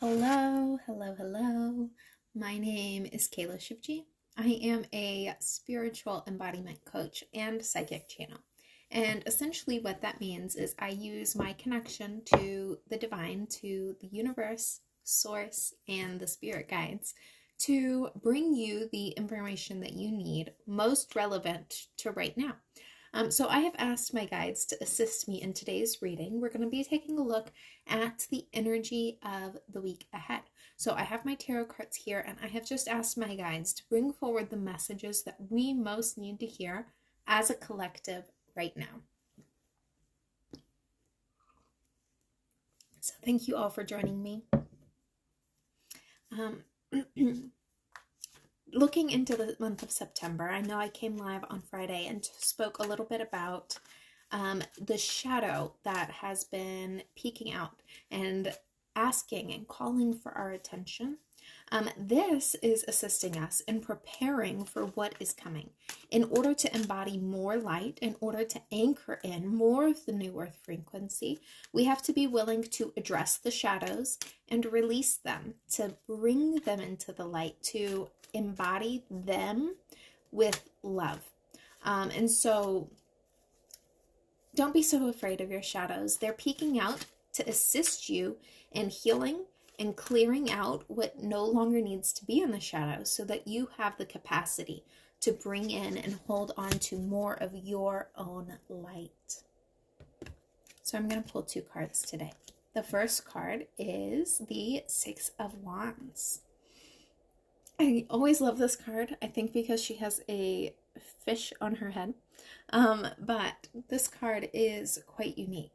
Hello, hello, hello. My name is Kayla Shivji. I am a spiritual embodiment coach and psychic channel. And essentially, what that means is I use my connection to the divine, to the universe, source, and the spirit guides to bring you the information that you need most relevant to right now. So I have asked my guides to assist me in today's reading. We're going to be taking a look at the energy of the week ahead. So I have my tarot cards here, and I have just asked my guides to bring forward the messages that we most need to hear as a collective right now. So thank you all for joining me. Looking into the month of September, I know I came live on Friday and spoke a little bit about the shadow that has been peeking out and asking and calling for our attention. This is assisting us in preparing for what is coming. In order to embody more light, in order to anchor in more of the new earth frequency, we have to be willing to address the shadows and release them, to bring them into the light, to embody them with love. And so don't be so afraid of your shadows. They're peeking out to assist you in healing and clearing out what no longer needs to be in the shadows so that you have the capacity to bring in and hold on to more of your own light. So I'm going to pull two cards today. The first card is the Six of Wands. I always love this card, I think because she has a fish on her head. But this card is quite unique.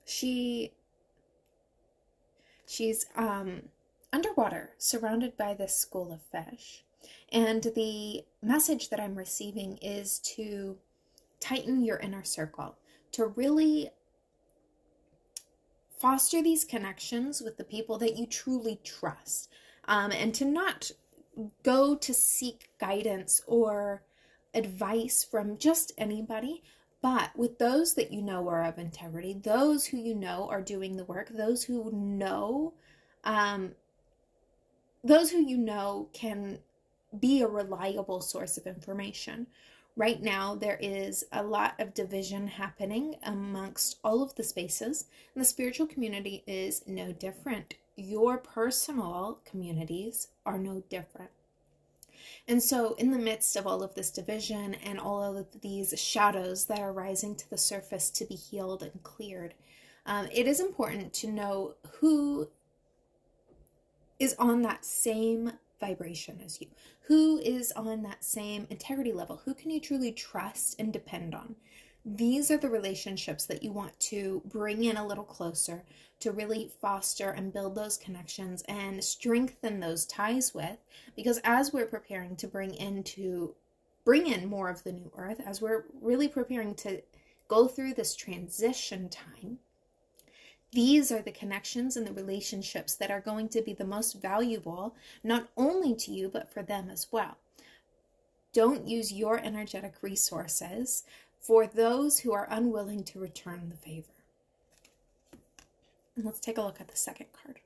She's underwater, surrounded by this school of fish. And the message that I'm receiving is to tighten your inner circle, to really foster these connections with the people that you truly trust, and to not go to seek guidance or advice from just anybody, but with those that you know are of integrity, those who you know are doing the work, those who you know can be a reliable source of information. Right now, there is a lot of division happening amongst all of the spaces, and the spiritual community is no different. Your personal communities are no different. And so in the midst of all of this division and all of these shadows that are rising to the surface to be healed and cleared, it is important to know who is on that same vibration as you, who is on that same integrity level, who can you truly trust and depend on. These are the relationships that you want to bring in a little closer, to really foster and build those connections and strengthen those ties with, because as we're preparing to bring in more of the new earth, as we're really preparing to go through this transition time, these are the connections and the relationships that are going to be the most valuable, not only to you, but for them as well. Don't use your energetic resources for those who are unwilling to return the favor. And let's take a look at the second card.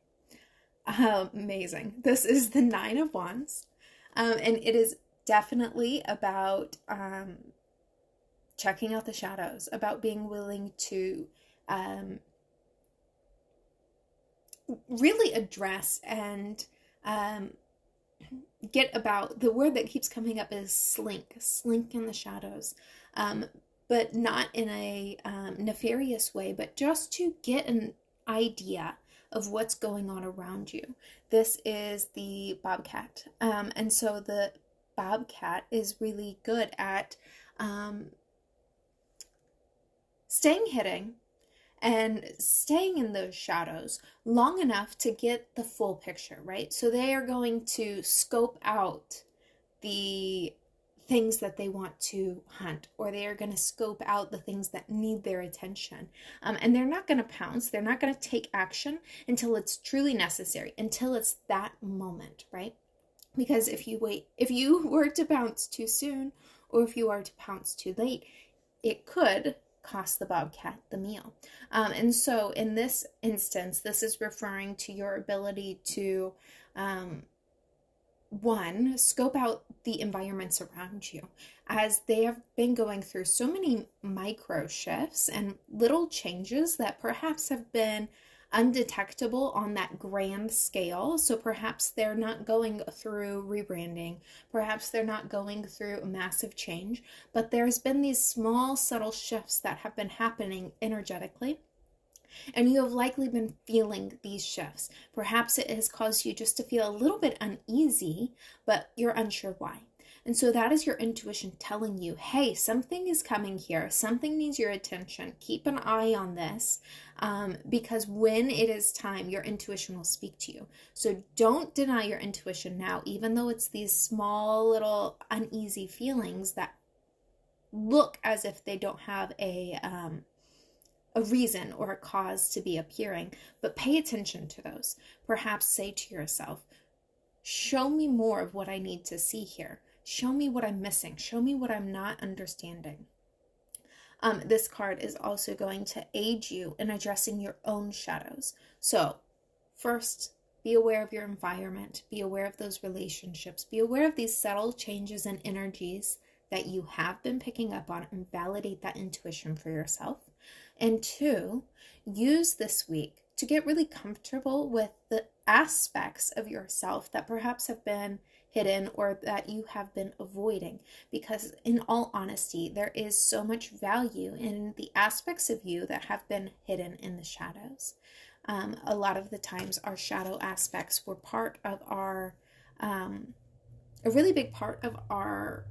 Amazing. This is the Nine of Wands. And it is definitely about checking out the shadows, about being willing to really address and get about, the word that keeps coming up is slink in the shadows, but not in a nefarious way, but just to get an idea of what's going on around you. This is the bobcat, and so the bobcat is really good at staying hidden and staying in those shadows long enough to get the full picture, right? So they are going to scope out the things that they want to hunt, or they are going to scope out the things that need their attention. And they're not going to pounce. They're not going to take action until it's truly necessary, until it's that moment, right? Because if you were to pounce too soon, or if you are to pounce too late, it could cost the bobcat the meal. And so in this instance, this is referring to your ability to, one, scope out the environments around you as they have been going through so many micro shifts and little changes that perhaps have been undetectable on that grand scale. So perhaps they're not going through rebranding, perhaps they're not going through a massive change, but there's been these small, subtle shifts that have been happening energetically. And you have likely been feeling these shifts. Perhaps it has caused you just to feel a little bit uneasy, but you're unsure why. And so that is your intuition telling you, hey, something is coming here. Something needs your attention. Keep an eye on this, because when it is time, your intuition will speak to you. So don't deny your intuition now, even though it's these small little uneasy feelings that look as if they don't have a reason or a cause to be appearing, but pay attention to those. Perhaps say to yourself, show me more of what I need to see here. Show me what I'm missing. Show me what I'm not understanding. This card is also going to aid you in addressing your own shadows. So first, be aware of your environment. Be aware of those relationships. Be aware of these subtle changes and energies that you have been picking up on, and validate that intuition for yourself. And two, use this week to get really comfortable with the aspects of yourself that perhaps have been hidden or that you have been avoiding. Because in all honesty, there is so much value in the aspects of you that have been hidden in the shadows. A lot of the times our shadow aspects were part of our, a really big part of our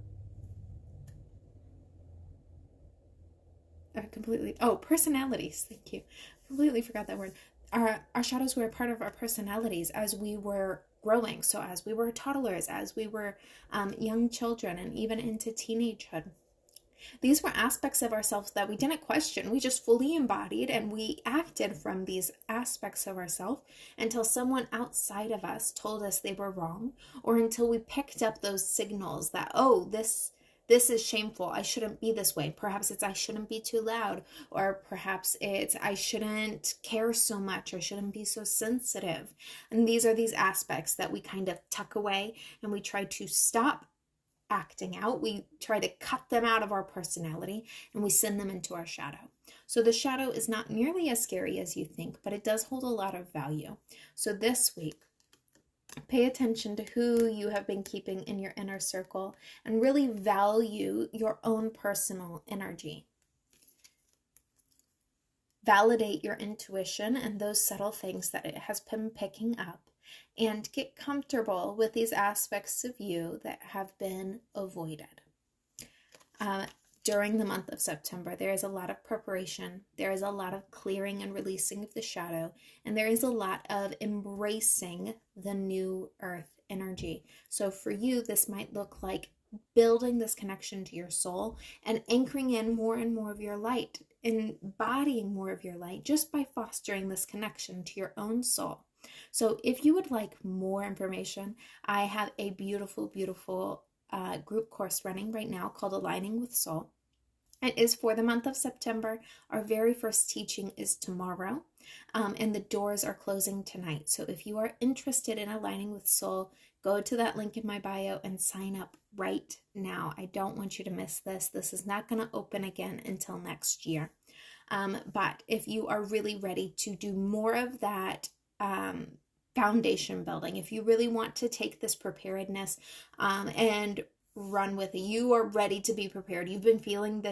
personalities. Thank you. Completely forgot that word. Our shadows were a part of our personalities as we were growing. So as we were toddlers, as we were young children, and even into teenagehood. These were aspects of ourselves that we didn't question. We just fully embodied, and we acted from these aspects of ourselves until someone outside of us told us they were wrong, or until we picked up those signals that, oh, this is shameful. I shouldn't be this way. Perhaps it's I shouldn't be too loud, or perhaps it's I shouldn't care so much, or shouldn't be so sensitive. And these are these aspects that we kind of tuck away, and we try to stop acting out. We try to cut them out of our personality, and we send them into our shadow. So the shadow is not nearly as scary as you think, but it does hold a lot of value. So this week, pay attention to who you have been keeping in your inner circle, and really value your own personal energy. Validate your intuition and those subtle things that it has been picking up, and get comfortable with these aspects of you that have been avoided. During the month of September, there is a lot of preparation. There is a lot of clearing and releasing of the shadow, and there is a lot of embracing the new earth energy. So for you, this might look like building this connection to your soul and anchoring in more and more of your light, embodying more of your light just by fostering this connection to your own soul. So if you would like more information, I have a beautiful, beautiful group course running right now called Aligning with Soul. It is for the month of September. Our very first teaching is tomorrow, and the doors are closing tonight. So if you are interested in aligning with soul, go to that link in my bio and sign up right now. I don't want you to miss this. This is not going to open again until next year. But if you are really ready to do more of that foundation building, if you really want to take this preparedness and run with it, you are ready to be prepared. You've been feeling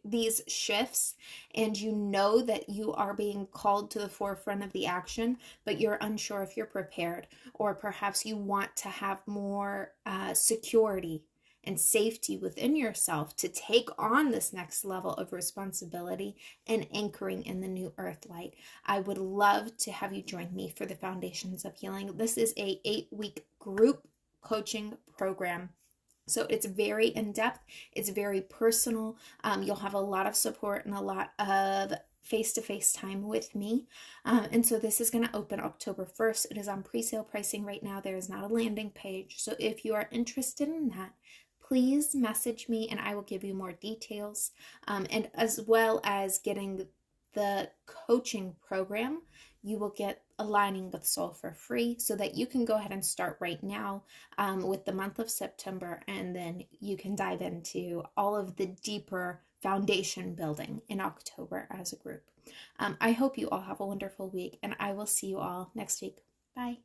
these shifts, and you know that you are being called to the forefront of the action, but you're unsure if you're prepared, or perhaps you want to have more security and safety within yourself to take on this next level of responsibility and anchoring in the new earth light. I would love to have you join me for the Foundations of Healing. This is a 8-week group coaching program. So it's very in-depth. It's very personal. You'll have a lot of support and a lot of face-to-face time with me. And so this is going to open October 1st. It is on pre-sale pricing right now. There is not a landing page. So if you are interested in that, please message me and I will give you more details. And as well as getting the coaching program, you will get Aligning with Soul for free so that you can go ahead and start right now with the month of September, and then you can dive into all of the deeper foundation building in October as a group. I hope you all have a wonderful week, and I will see you all next week. Bye.